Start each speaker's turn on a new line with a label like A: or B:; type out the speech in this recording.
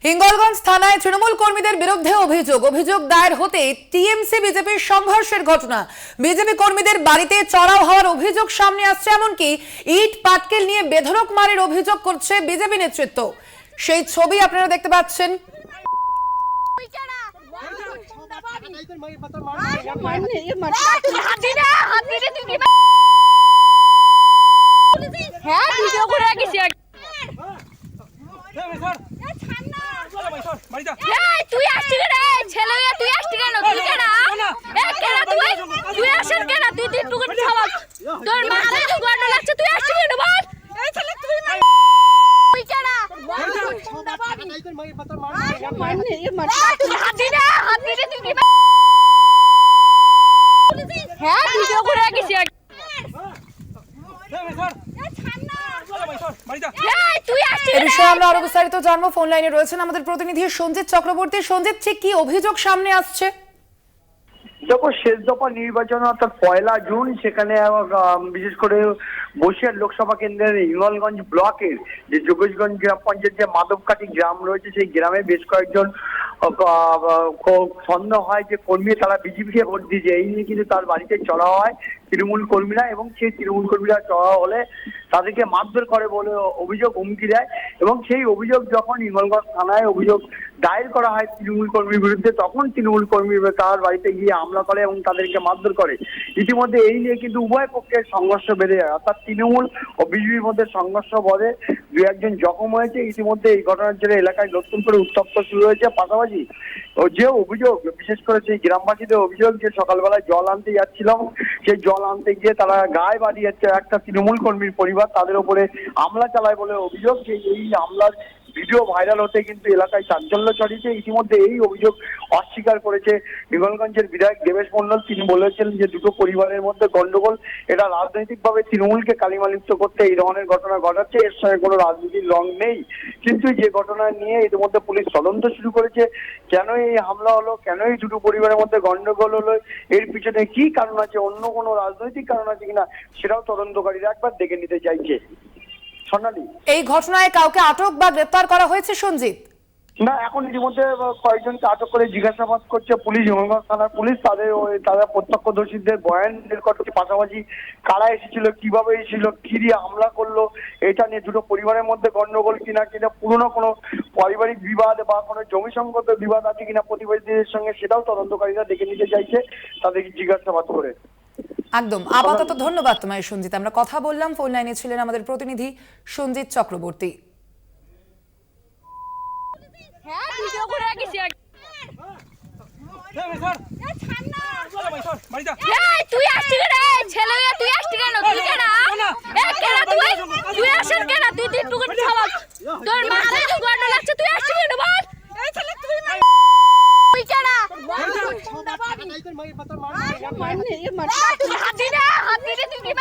A: হিঙ্গলগঞ্জ থানায় তৃণমূল কর্মীদের বিরুদ্ধে অভিযোগ দায়ের হতে টিএমসি বিজেপির সংঘর্ষের ঘটনা। বিজেপি কর্মীদের বাড়িতে চড়াও হওয়ার অভিযোগ সামনে আসছে, এমনকি ইট পাটকেল নিয়ে বেধড়ক মারের অভিযোগ করছে বিজেপি নেতৃত্ব। সেই ছবি আপনারা দেখতে পাচ্ছেন।
B: তুই আসছিস রে ছেলে, তুই আসছিস কেন? তুই কেন তুই আসেন কেন? তুই দিন টুকুন খাওয়া তোর মা রে গন্ড লাগছে, তুই আসছিস কেন? বল এই ছেলে তুই তুই কেন হাতি রে তুই কি হ্যাঁ ভিডিও করে রাখিস।
A: এই বিষয়ে আমরা আরো বিস্তারিত জানবো। ফোন লাইনে রয়েছেন আমাদের প্রতিনিধি সঞ্জিত চক্রবর্তী। সঞ্জিত, ঠিক কি অভিযোগ সামনে আসছে?
C: দেখো, শেষ দফা নির্বাচন অর্থাৎ 1 জুন, সেখানে বিশেষ করে বসিরহাট লোকসভা কেন্দ্রের হিঙ্গলগঞ্জ ব্লকের যে যোগেশগঞ্জ গ্রাম পঞ্চায়েত যে মাধবকাটি গ্রাম রয়েছে, সেই গ্রামে বেশ কয়েকজন সন্দেহ হয় যে কর্মী তারা বিজেপিকে ভোট দিয়েছে। এই নিয়ে কিন্তু তার বাড়িতে চড়া হয় তৃণমূল কর্মীরা, এবং সেই তৃণমূল কর্মীরা চড়া হলে তাদেরকে মারধর করে বলে অভিযোগ, হুমকি দেয়। এবং সেই অভিযোগ যখন হিঙ্গলগঞ্জ থানায় অভিযোগ দায়ের করা হয় তৃণমূল কর্মীর বিরুদ্ধে, তখন তৃণমূল কর্মী তার বাড়িতে গিয়ে হামলা করে এবং তাদেরকে মারধর করে। ইতিমধ্যে এই নিয়ে কিন্তু উভয় পক্ষের সংঘর্ষ বেড়ে যায়, অর্থাৎ তৃণমূল ও বিজেপির মধ্যে সংঘর্ষ বলে 2-1 জখম হয়েছে। ইতিমধ্যে এই ঘটনার জেরে এলাকায় নতুন করে উত্তপ্ত শুরু হয়েছে। পাশাপাশি যে অভিযোগ, বিশেষ করে সেই গ্রামবাসীদের অভিযোগ যে সকালবেলায় জল আনতে যাচ্ছিলাম, সেই জল আনতে গিয়ে তারা গায়ে বাড়িয়েছে একটা তৃণমূল কর্মীর পরিবার, তাদের উপরে হামলা চালায় বলে অভিযোগ। এই হামলার ভিডিও ভাইরাল হতে কিন্তু এলাকায় চাঞ্চল্য ছড়িয়েছে। ইতিমধ্যে এই অভিযোগ অস্বীকার করেছে হিঙ্গলগঞ্জের বিধায়ক দেবেশ মন্ডল। তিনি বলেছেন যে দুটো পরিবারের মধ্যে গন্ডগোল, এটা রাজনৈতিকভাবে তৃণমূলকে কালিমালিপ্ত করতে এই ধরনের ঘটনা ঘটাচ্ছে, এর সঙ্গে কোনো রাজনীতির রং নেই। কিন্তু যে ঘটনা নিয়ে ইতিমধ্যে পুলিশ তদন্ত শুরু করেছে, কেন এই হামলা হলো, কেন এই দুটো পরিবারের মধ্যে গন্ডগোল হলো, এর পিছনে কি কারণ আছে, অন্য কোনো রাজনৈতিক কারণ আছে কিনা, সেটাও তদন্তকারীরা একবার দেখে নিতে চাইছে।
A: এই ঘটনায় কাউকে আটক বা গ্রেফতার করা হয়েছে সঞ্জিত?
C: না, এখন ইতিমধ্যে কয়েকজনকে আটক করে জিজ্ঞাসাবাদ করছে পুলিশ, হিঙ্গলগঞ্জ থানার পুলিশ। তারা প্রত্যক্ষদর্শীদের বয়ান বের করছে, পাশাপাশি কারা এসেছিল, কিভাবে এসেছিল, কি দিয়ে হামলা করলো, এটা নিয়ে দুটো পরিবারের মধ্যে গন্ডগোল কিনা, পুরনো কোনো পারিবারিক বিবাদ বা কোনো জমি সংক্রান্ত বিবাদ আছে কিনা প্রতিবেশীদের সঙ্গে, সেটাও তদন্তকারীরা দেখে নিতে চাইছে তাদেরকে জিজ্ঞাসাবাদ করে।
A: একদম। আপাতত ধন্যবাদ তোমায় সঞ্জিত। আমরা কথা বললাম, ফোন লাইনে ছিলেন আমাদের প্রতিনিধি সঞ্জিত চক্রবর্তী।
B: তুই আসছিস রে ছেলে, তুই আসছিস কেন? তুই কেন তুই আসেন কেন? তুই দিন টুকুন খাওয়া তোর মা রে গন্ড লাগছে, তুই আসছিস কেন? বল এই ছেলে তুই তুই কেন হাতি রে তুই কি